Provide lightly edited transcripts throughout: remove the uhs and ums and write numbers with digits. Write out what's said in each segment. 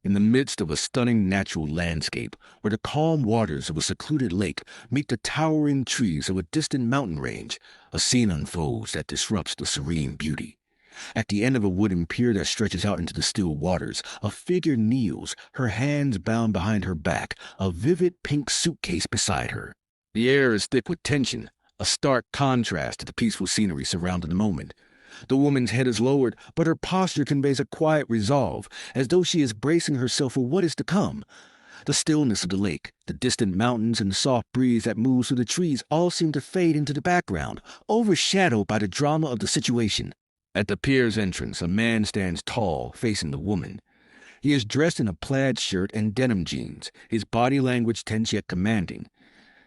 in the midst of a stunning natural landscape where the calm waters of a secluded lake meet the towering trees of a distant mountain range, a scene unfolds that disrupts the serene beauty. At the end of a wooden pier that stretches out into the still waters, a figure kneels, her hands bound behind her back, a vivid pink suitcase beside her. The air is thick with tension, a stark contrast to the peaceful scenery surrounding the moment. The woman's head is lowered, but her posture conveys a quiet resolve, as though she is bracing herself for what is to come. The stillness of the lake, the distant mountains, and the soft breeze that moves through the trees all seem to fade into the background, overshadowed by the drama of the situation. At the pier's entrance, a man stands tall, facing the woman. He is dressed in a plaid shirt and denim jeans, his body language tense yet commanding.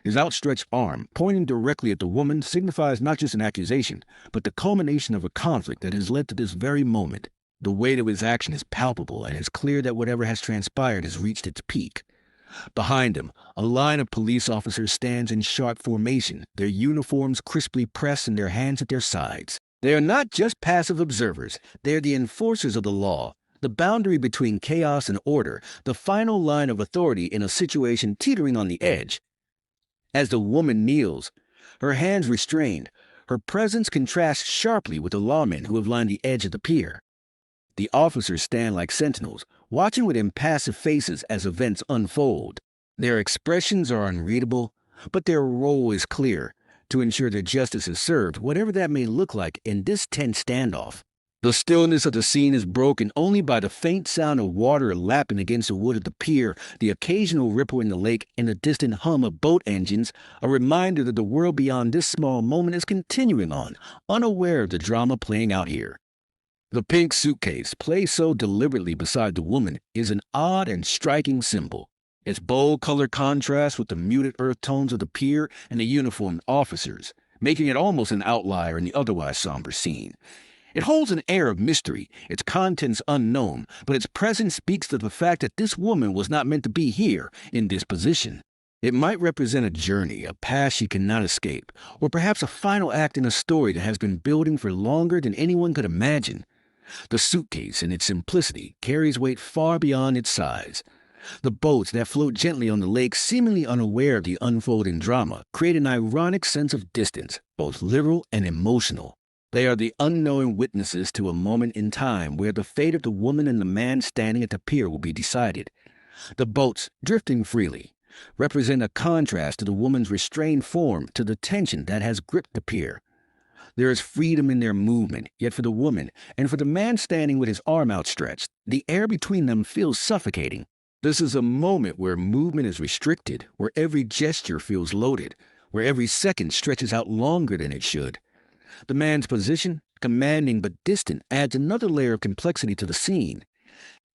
His outstretched arm, pointing directly at the woman, signifies not just an accusation, but the culmination of a conflict that has led to this very moment. The weight of his action is palpable, and it's clear that whatever has transpired has reached its peak. Behind him, a line of police officers stands in sharp formation, their uniforms crisply pressed and their hands at their sides. They are not just passive observers, they are the enforcers of the law, the boundary between chaos and order, the final line of authority in a situation teetering on the edge. As the woman kneels, her hands restrained, her presence contrasts sharply with the lawmen who have lined the edge of the pier. The officers stand like sentinels, watching with impassive faces as events unfold. Their expressions are unreadable, but their role is clear, to ensure that justice is served, whatever that may look like in this tense standoff. The stillness of the scene is broken only by the faint sound of water lapping against the wood of the pier, the occasional ripple in the lake, and the distant hum of boat engines, a reminder that the world beyond this small moment is continuing on, unaware of the drama playing out here. The pink suitcase, placed so deliberately beside the woman, is an odd and striking symbol. Its bold color contrasts with the muted earth tones of the pier and the uniformed officers, making it almost an outlier in the otherwise somber scene. It holds an air of mystery, its contents unknown, but its presence speaks to the fact that this woman was not meant to be here, in this position. It might represent a journey, a past she cannot escape, or perhaps a final act in a story that has been building for longer than anyone could imagine. The suitcase, in its simplicity, carries weight far beyond its size. The boats that float gently on the lake, seemingly unaware of the unfolding drama, create an ironic sense of distance, both literal and emotional. They are the unknowing witnesses to a moment in time where the fate of the woman and the man standing at the pier will be decided. The boats, drifting freely, represent a contrast to the woman's restrained form, to the tension that has gripped the pier. There is freedom in their movement, yet for the woman, and for the man standing with his arm outstretched, the air between them feels suffocating. This is a moment where movement is restricted, where every gesture feels loaded, where every second stretches out longer than it should. The man's position, commanding but distant, adds another layer of complexity to the scene.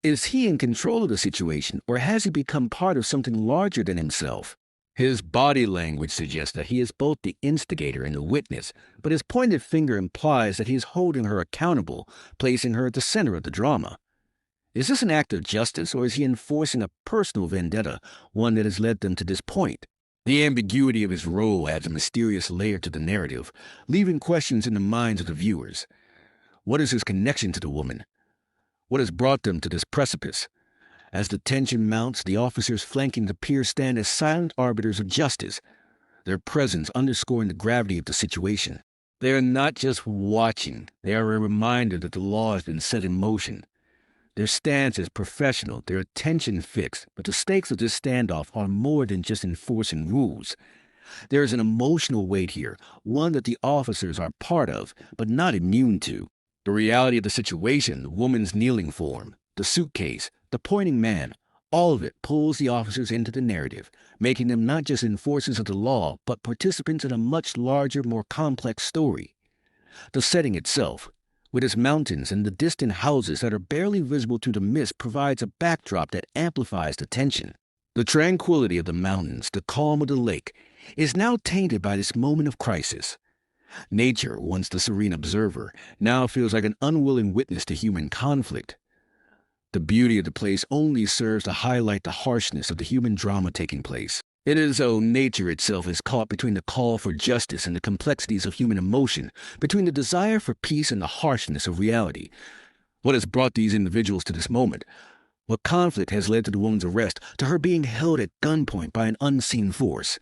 Is he in control of the situation, or has he become part of something larger than himself? His body language suggests that he is both the instigator and the witness, but his pointed finger implies that he is holding her accountable, placing her at the center of the drama. Is this an act of justice, or is he enforcing a personal vendetta, one that has led them to this point? The ambiguity of his role adds a mysterious layer to the narrative, leaving questions in the minds of the viewers. What is his connection to the woman? What has brought them to this precipice? As the tension mounts, the officers flanking the pier stand as silent arbiters of justice, their presence underscoring the gravity of the situation. They are not just watching, they are a reminder that the law has been set in motion. Their stance is professional, their attention fixed, but the stakes of this standoff are more than just enforcing rules. There is an emotional weight here, one that the officers are part of, but not immune to. The reality of the situation, the woman's kneeling form, the suitcase, the pointing man, all of it pulls the officers into the narrative, making them not just enforcers of the law, but participants in a much larger, more complex story. The setting itself, with its mountains and the distant houses that are barely visible through the mist, provides a backdrop that amplifies the tension. The tranquility of the mountains, the calm of the lake, is now tainted by this moment of crisis. Nature, once the serene observer, now feels like an unwilling witness to human conflict. The beauty of the place only serves to highlight the harshness of the human drama taking place. It is as though nature itself is caught between the call for justice and the complexities of human emotion, between the desire for peace and the harshness of reality. What has brought these individuals to this moment? What conflict has led to the woman's arrest, to her being held at gunpoint by an unseen force?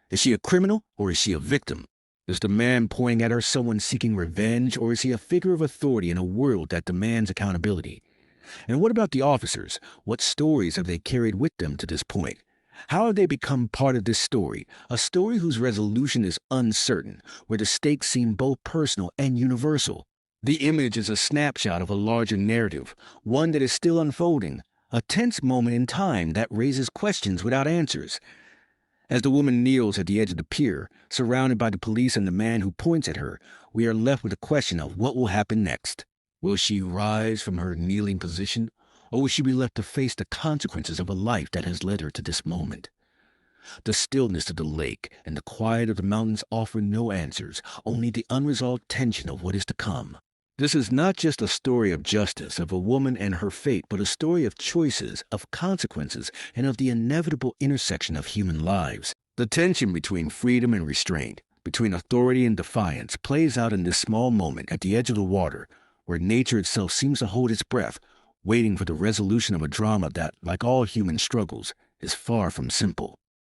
Is she a criminal or is she a victim? Is the man pointing at her someone seeking revenge, or is he a figure of authority in a world that demands accountability? And what about the officers? What stories have they carried with them to this point? How have they become part of this story, a story whose resolution is uncertain, where the stakes seem both personal and universal? The image is a snapshot of a larger narrative, one that is still unfolding, a tense moment in time that raises questions without answers. As the woman kneels at the edge of the pier, surrounded by the police and the man who points at her, we are left with the question of what will happen next. Will she rise from her kneeling position, or will she be left to face the consequences of a life that has led her to this moment? The stillness of the lake and the quiet of the mountains offer no answers, only the unresolved tension of what is to come. This is not just a story of justice, of a woman and her fate, but a story of choices, of consequences, and of the inevitable intersection of human lives. The tension between freedom and restraint, between authority and defiance, plays out in this small moment at the edge of the water, where nature itself seems to hold its breath, waiting for the resolution of a drama that, like all human struggles, is far from simple.